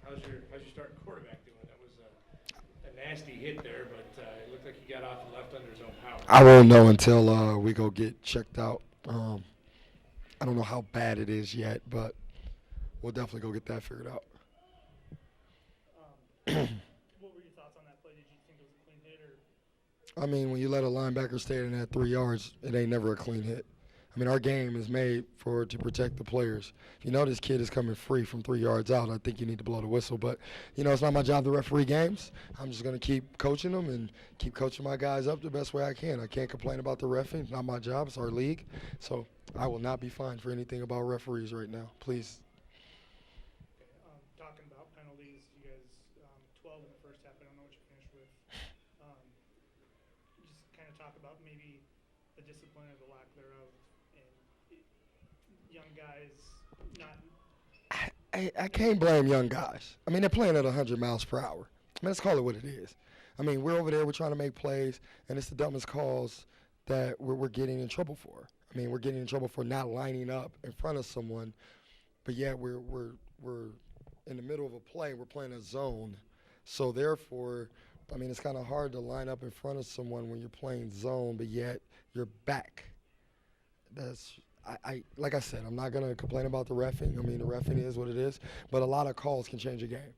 how's your starting quarterback doing? That was a nasty hit there, but it looked like he got off and left under his own power. I won't know until we go get checked out. I don't know how bad it is yet, but we'll definitely go get that figured out. Um, what were your thoughts on that play? Did you think it was a clean hit or? I mean, when you let a linebacker stay in at 3 yards, it ain't never a clean hit. I mean, our game is made to protect the players. If you know this kid is coming free from 3 yards out, I think you need to blow the whistle. But, it's not my job to referee games. I'm just going to keep coaching them and keep coaching my guys up the best way I can. I can't complain about the reffing. It's not my job. It's our league. So I will not be fined for anything about referees right now. Please. Okay, talking about penalties, you guys 12 in the first half. I don't know what you finished with. Just kind of talk about maybe the discipline or the lack thereof, and young guys not. I can't blame young guys. I mean, they're playing at 100 miles per hour. I mean, let's call it what it is. I mean, we're over there, we're trying to make plays, and it's the dumbest calls that we're getting in trouble for. I mean, we're getting in trouble for not lining up in front of someone, but yet we're in the middle of a play. We're playing a zone, so therefore, I mean, it's kind of hard to line up in front of someone when you're playing zone, but yet you're back. That's like I said, I'm not gonna complain about the reffing. I mean, the reffing is what it is, but a lot of calls can change a game.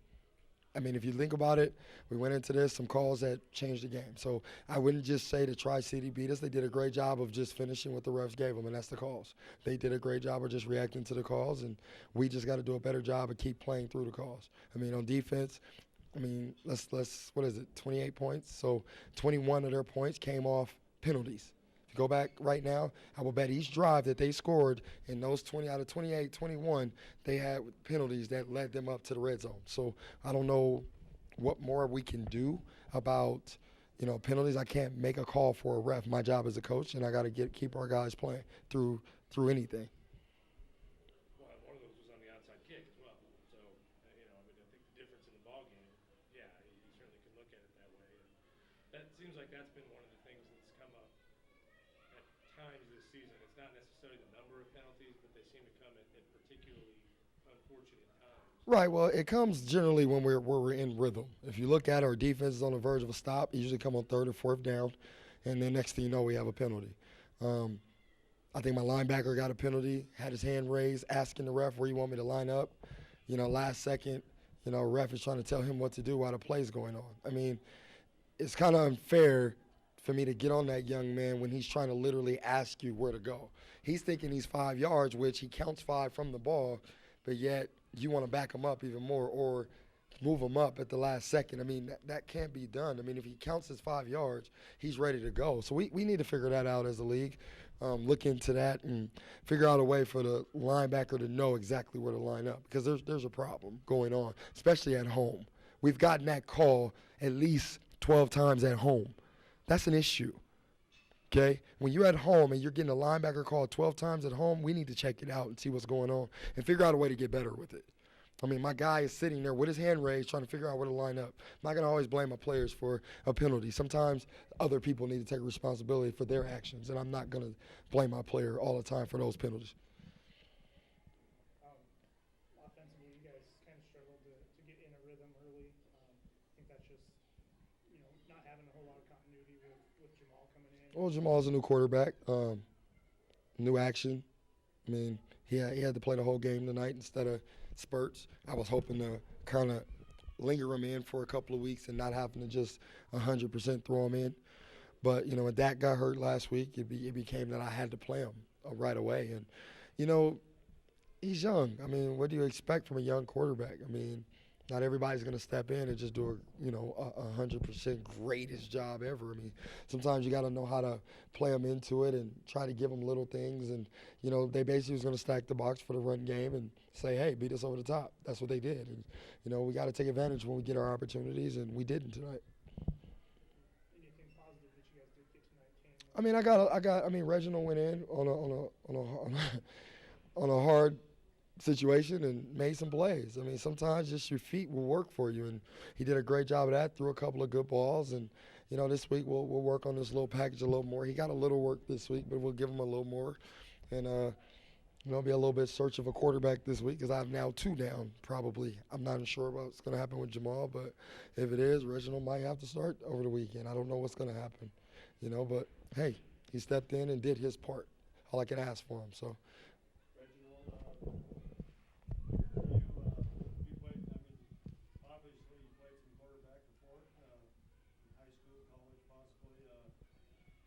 I mean, if you think about it, we went into this, some calls that changed the game. So I wouldn't just say the Tri-City beat us. They did a great job of just finishing what the refs gave them, and that's the calls. They did a great job of just reacting to the calls, and we just got to do a better job of keep playing through the calls. I mean, on defense, I mean, let's what is it, 28 points? So 21 of their points came off penalties. If you go back right now, I will bet each drive that they scored in those 20 out of 28, 21, they had penalties that led them up to the red zone. So I don't know what more we can do about, penalties. I can't make a call for a ref. My job as a coach, and I got to keep our guys playing through anything. Well, one of those was on the outside kick as well. So, I mean, I think the difference in the ball game, yeah, you certainly can look at it that way. And that seems like that's been one of the things that's come up at times this season. It's not necessarily the number of penalties, but they seem to come at particularly unfortunate times. Right. Well, it comes generally when we're in rhythm. If you look at our defense is on the verge of a stop, usually come on third or fourth down, and then next thing you know, we have a penalty. I think my linebacker got a penalty, had his hand raised, asking the ref where you want me to line up. Last second, ref is trying to tell him what to do while the play's going on. I mean, it's kind of unfair for me to get on that young man when he's trying to literally ask you where to go. He's thinking he's 5 yards, which he counts 5 from the ball, but yet you want to back him up even more or move him up at the last second. I mean, that can't be done. I mean, if he counts his 5 yards, he's ready to go. So we need to figure that out as a league, look into that and figure out a way for the linebacker to know exactly where to line up because there's a problem going on, especially at home. We've gotten that call at least 12 times at home. That's an issue, okay? When you're at home and you're getting a linebacker call 12 times at home, we need to check it out and see what's going on and figure out a way to get better with it. I mean, my guy is sitting there with his hand raised trying to figure out where to line up. I'm not going to always blame my players for a penalty. Sometimes other people need to take responsibility for their actions, and I'm not going to blame my player all the time for those penalties. Offensively, you guys kind of struggled to get in a rhythm early. I think that's just not having a whole lot of continuity with Jamal coming in. Well, Jamal's a new quarterback, new action. I mean, he had to play the whole game tonight instead of spurts. I was hoping to kind of linger him in for a couple of weeks and not having to just 100% throw him in. But, when Dak got hurt last week, it became that I had to play him right away. And, he's young. I mean, what do you expect from a young quarterback? I mean, not everybody's going to step in and just do a 100% greatest job ever. I mean, sometimes you got to know how to play them into it and try to give them little things. And, they basically was going to stack the box for the run game and say, hey, beat us over the top. That's what they did. And, we got to take advantage when we get our opportunities, and we didn't tonight. Anything positive that you guys did get tonight? I mean, Reginald went in on a hard situation and made some plays. I mean, sometimes just your feet will work for you, and he did a great job of that, threw a couple of good balls, and, this week we'll work on this little package a little more. He got a little work this week, but we'll give him a little more. And, Be a little bit search of a quarterback this week because I have now 2 down, probably. I'm not sure what's going to happen with Jamal, but if it is, Reginald might have to start over the weekend. I don't know what's going to happen, but hey, he stepped in and did his part. All I can ask for him. So, Reginald, you played, obviously you played some quarterback before, in high school, college possibly.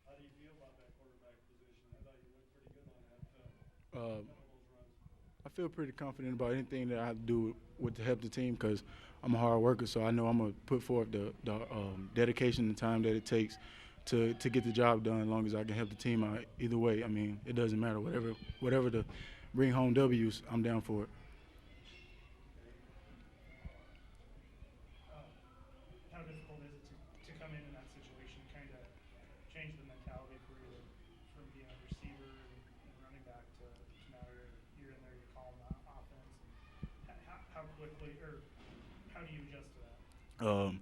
How do you feel about that quarterback position? I thought you looked pretty good on that, some of those runs. I feel pretty confident about anything that I have to do with to help the team because I'm a hard worker, so I know I'm going to put forth the dedication and time that it takes to get the job done as long as I can help the team out. Either way, I mean, it doesn't matter. Whatever to bring home W's, I'm down for it. How difficult is it to come in that situation, kind of change the mentality for you from being a receiver and running back to now you're in there, you're calling the offense. And how quickly or how do you adjust to that?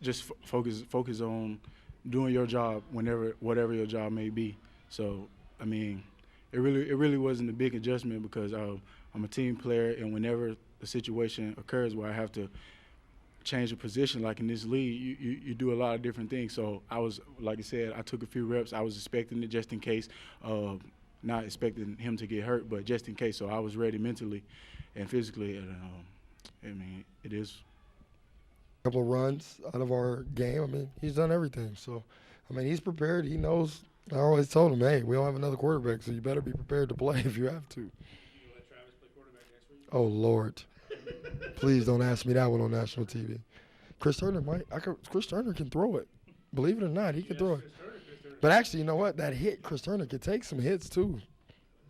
Just focus on doing your job whatever your job may be. So I mean, it really wasn't a big adjustment because I'm a team player, and whenever a situation occurs where I have to change a position, like in this league, you do a lot of different things. So I was, like I said, I took a few reps. I was expecting it just in case, not expecting him to get hurt, but just in case. So I was ready mentally and physically, and I mean, it is. Couple of runs out of our game. I mean, he's done everything. So, I mean, he's prepared. He knows. I always told him, hey, we don't have another quarterback, so you better be prepared to play if you have to. You gonna let Travis play quarterback next week? Oh, Lord. Please don't ask me that one on national TV. Chris Turner Chris Turner can throw it. Believe it or not, he can throw it. Chris Turner. But actually, you know what? That hit, Chris Turner could take some hits too.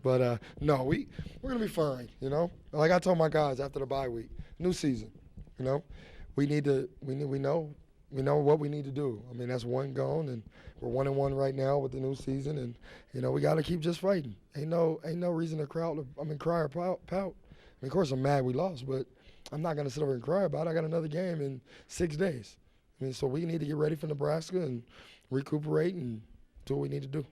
But no, we're gonna be fine. Like I told my guys after the bye week, new season. We know what we need to do. I mean, that's one gone, and we're 1-1 right now with the new season, and we got to keep just fighting. Ain't no reason to cry or pout. I mean, of course I'm mad we lost, but I'm not gonna sit over and cry about it. I got another game in 6 days. I mean, so we need to get ready for Nebraska and recuperate and do what we need to do.